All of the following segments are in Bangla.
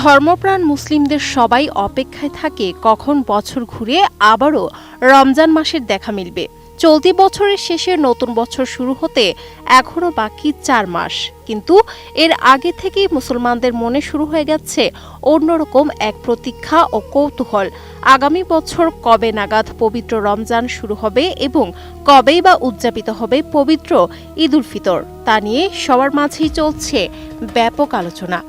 ধর্মপ্রাণ মুসলিমদের সবাই অপেক্ষায় থাকে কখন বছর ঘুরে আবারও রমজান মাসের দেখা মিলবে। চলতি বছরের শেষে নতুন বছর শুরু হতে এখনো বাকি ৪ মাস, কিন্তু এর আগে থেকেই মুসলমানদের মনে শুরু হয়ে গেছে অন্যরকম এক প্রতীক্ষা ও কৌতূহল। আগামী বছর কবে নাগাদ পবিত্র রমজান শুরু হবে এবং কবেই বা উদযাপিত হবে পবিত্র ঈদ উল ফিতর, তা নিয়ে সবার মাঝেই চলছে ব্যাপক আলোচনা।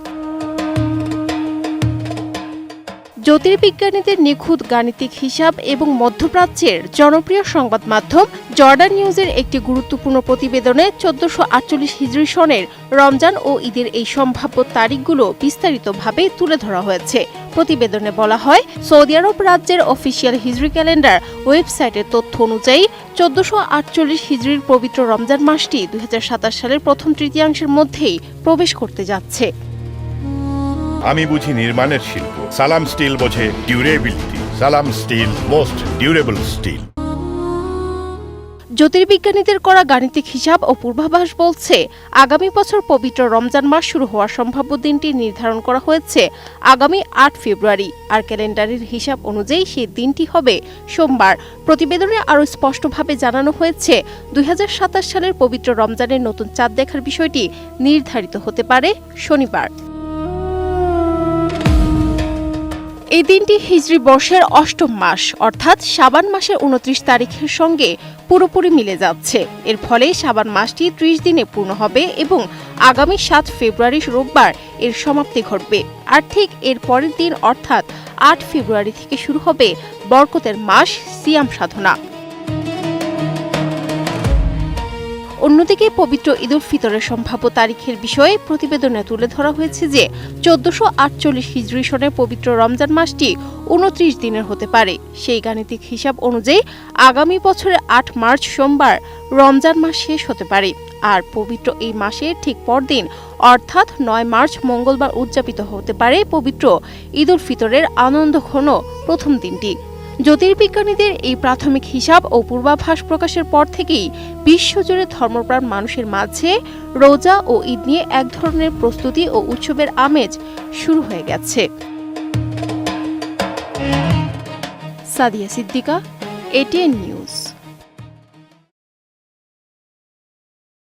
জ্যোতির্বিজ্ঞানীদের নিখুঁত গাণিতিক হিসাব এবং মধ্যপ্রাচ্যের জনপ্রিয় সংবাদ মাধ্যম জর্ডান নিউজের একটি গুরুত্বপূর্ণ প্রতিবেদনে ১৪৪৮ হিজরি সনের রমজান ও ঈদের এই সম্ভাব্য তারিখগুলো বিস্তারিতভাবে তুলে ধরা হয়েছে। প্রতিবেদনে বলা হয়, সৌদি আরব রাজ্যের অফিসিয়াল হিজরি ক্যালেন্ডার ওয়েবসাইটের তথ্য অনুযায়ী ১৪৪৮ হিজরির পবিত্র রমজান মাসটি ২০২৭ সালের প্রথম তৃতীয়াংশের মধ্যেই প্রবেশ করতে যাচ্ছে। আমি বুঝি নির্মাণের শিল্প, সালাম স্টিল বোঝে ডিউরেবিলিটি। সালাম স্টিল, মোস্ট ডিউরেবল স্টিল। জ্যোতির্বিজ্ঞানীদের করা গাণিতিক হিসাব ও পূর্বাভাস বলছে, আগামী বছর পবিত্র রমজান মাস শুরু হওয়ার সম্ভাব্য দিনটি নির্ধারণ করা হয়েছে আগামী ৮ ফেব্রুয়ারি, আর ক্যালেন্ডারের হিসাব অনুযায়ী সেই দিনটি হবে সোমবার। প্রতিবেদনে আরও স্পষ্টভাবে জানানো হয়েছে, ২০২৭ সালের পবিত্র রমজানের নতুন চাঁদ দেখার বিষয়টি নির্ধারিত হতে পারে শনিবার। এই দিনটি হিজরি বর্ষের অষ্টম মাস অর্থাৎ শাবান মাসের ২৯ তারিখের সঙ্গে পুরোপুরি মিলে যাচ্ছে। এর ফলে শাবান মাসটি ৩০ দিনে পূর্ণ হবে এবং আগামী ৭ ফেব্রুয়ারি রোববার এর সমাপ্তি ঘটবে। আর ঠিক এর পরের দিন অর্থাৎ ৮ ফেব্রুয়ারি থেকে শুরু হবে বরকতের মাস সিয়াম সাধনা। অন্যদিকে পবিত্র ঈদ উল ফিতরের সম্ভাব্য তারিখের বিষয়ে প্রতিবেদনে তুলে ধরা হয়েছে যে ১৪৪৮ হিজরি সনের পবিত্র রমজান মাসটি ২৯ দিনের হতে পারে। সেই গাণিতিক হিসাব অনুযায়ী আগামী বছরের ৮ মার্চ সোমবার রমজান মাস শেষ হতে পারে, আর পবিত্র এই মাসের ঠিক পরদিন অর্থাৎ ৯ মার্চ মঙ্গলবার উদযাপিত হতে পারে পবিত্র ঈদ উল ফিতরের আনন্দঘন প্রথম দিনটি। জ্যোতির্বিজ্ঞানীদের এই প্রাথমিক হিসাব ও পূর্বাভাস প্রকাশের পর থেকেই বিশ্বজুড়ে ধর্মপ্রাণ মানুষের মাঝে রোজা ও ঈদ নিয়ে এক ধরনের প্রস্তুতি ও উৎসবের আমেজ শুরু হয়ে গেছে। সাদিয়া সিদ্দিকা, এটিএন নিউজ।